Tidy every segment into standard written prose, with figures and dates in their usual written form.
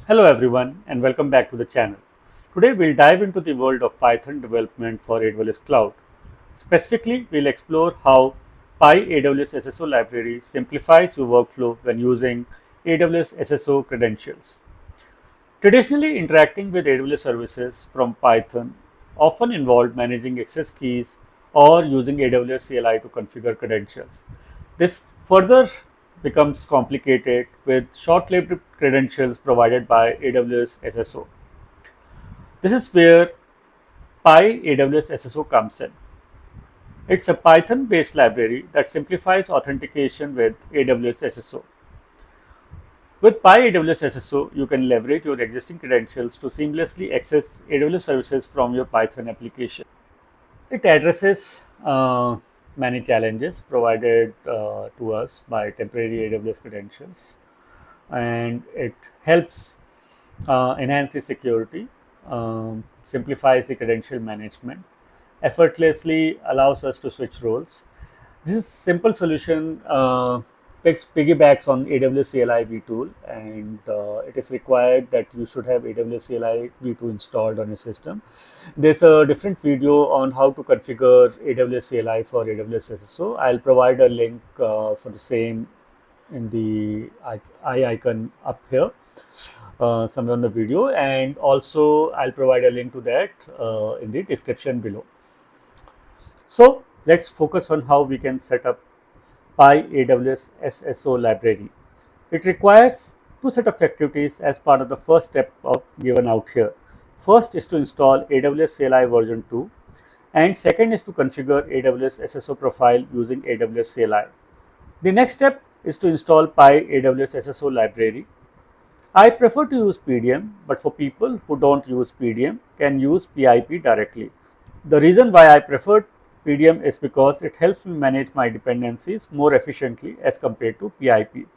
Hello everyone and welcome back to the channel. Today we'll dive into the world of Python development for AWS Cloud. Specifically, we'll explore how PyAWS SSO library simplifies your workflow when using AWS SSO credentials. Traditionally, interacting with AWS services from Python often involved managing access keys or using AWS CLI to configure credentials. This further becomes complicated with short-lived credentials provided by AWS SSO. This is where PyAWS SSO comes in. It's a Python-based library that simplifies authentication with AWS SSO. With PyAWS SSO, you can leverage your existing credentials to seamlessly access AWS services from your Python application. It addresses many challenges provided to us by temporary AWS credentials, and it helps enhance the security, simplifies the credential management, effortlessly allows us to switch roles. This simple solution piggybacks on AWS CLI v-tool, and it is required that you should have AWS CLI v2 installed on your system. There's a different video on how to configure AWS CLI for AWS SSO. I'll provide a link for the same in the eye icon up here somewhere on the video, and also I'll provide a link to that in the description below. So let's focus on how we can set up PyAWS SSO library. It requires two set of activities as part of the first step of given out here. First is to install AWS CLI version 2, and second is to configure AWS SSO profile using AWS CLI. The next step is to install PyAWS SSO library. I prefer to use PDM, but for people who don't use PDM can use PIP directly. The reason why I prefer PDM is because it helps me manage my dependencies more efficiently as compared to PIP.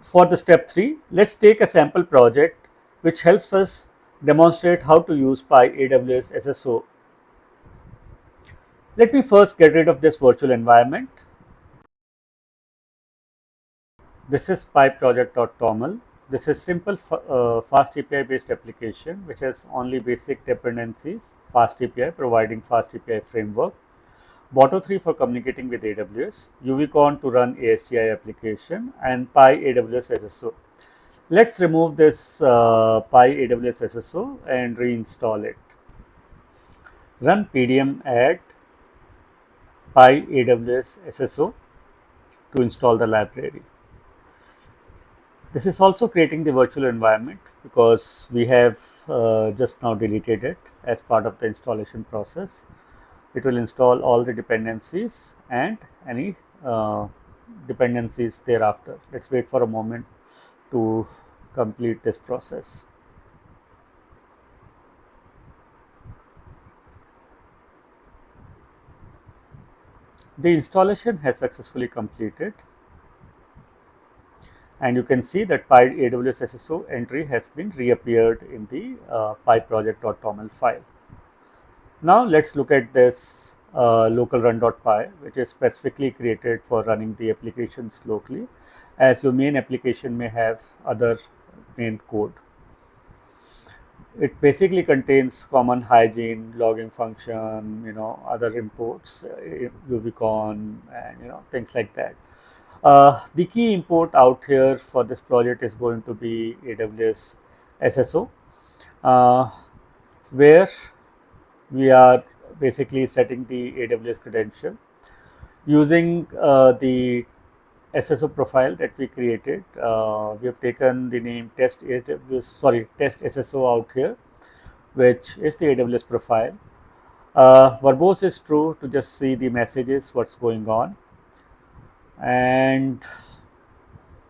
For the step 3, let's take a sample project which helps us demonstrate how to use PyAWS SSO. Let me first get rid of this virtual environment. This is pyproject.toml. This is simple fast API based application which has only basic dependencies, fast API providing fast API framework, Boto3 for communicating with AWS, UVCon to run ASGI application, and PyAWS SSO. Let's remove this PyAWS SSO and reinstall it. Run pdm add PyAWS SSO to install the library. This is also creating the virtual environment because we have just now deleted it as part of the installation process. It will install all the dependencies and any dependencies thereafter. Let's wait for a moment to complete this process. The installation has successfully completed, and you can see that PyAWS SSO entry has been reappeared in the pyproject.toml file. Now let's look at this local run.py, which is specifically created for running the applications locally, as your main application may have other main code. It basically contains common hygiene, logging function, other imports, UVCon, and things like that. The key import out here for this project is going to be AWS SSO, where we are basically setting the AWS credential using the SSO profile that we created. We have taken the name test SSO out here, which is the AWS profile. Verbose is true to just see the messages, what's going on. And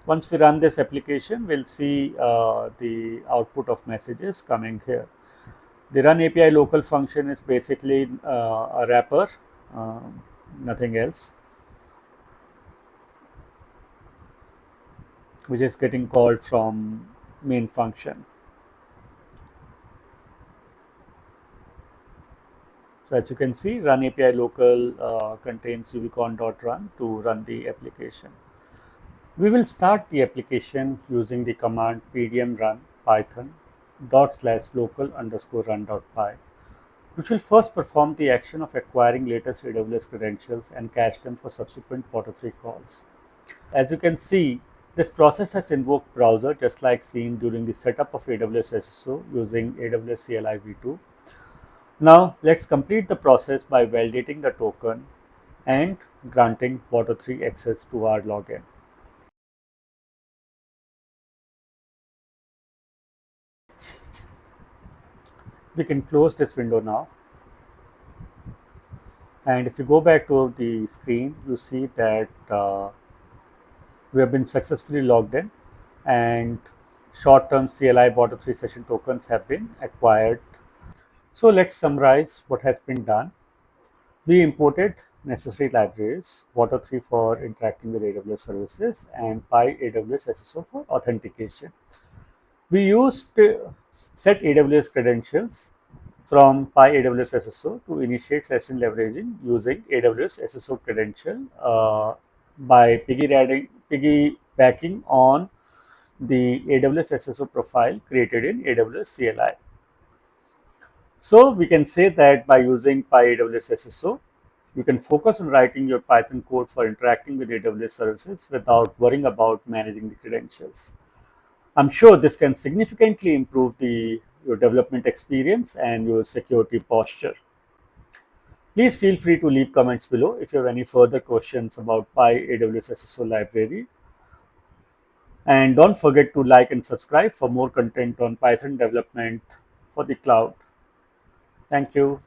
once we run this application, we'll see the output of messages coming here. The run API local function is basically a wrapper, nothing else, which is getting called from main function. So as you can see, run API local contains uvcon.run to run the application. We will start the application using the command pdm run python /local_run.py, which will first perform the action of acquiring latest AWS credentials and cache them for subsequent Potter3 calls. As you can see, this process has invoked browser just like seen during the setup of AWS SSO using AWS CLI v2. Now let's complete the process by validating the token and granting Potter3 access to our login. We can close this window now. And if you go back to the screen, you see that we have been successfully logged in and short-term CLI Potter3 session tokens have been acquired. So let's summarize what has been done. We imported necessary libraries, Potter3 for interacting with AWS services and PyAWS SSO for authentication. We used set AWS credentials from PyAWS SSO to initiate session leveraging using AWS SSO credential by piggybacking on the AWS SSO profile created in AWS CLI. So we can say that by using PyAWS SSO, you can focus on writing your Python code for interacting with AWS services without worrying about managing the credentials. I'm sure this can significantly improve your development experience and your security posture. Please feel free to leave comments below if you have any further questions about PyAWS SSO library. And don't forget to like and subscribe for more content on Python development for the cloud. Thank you.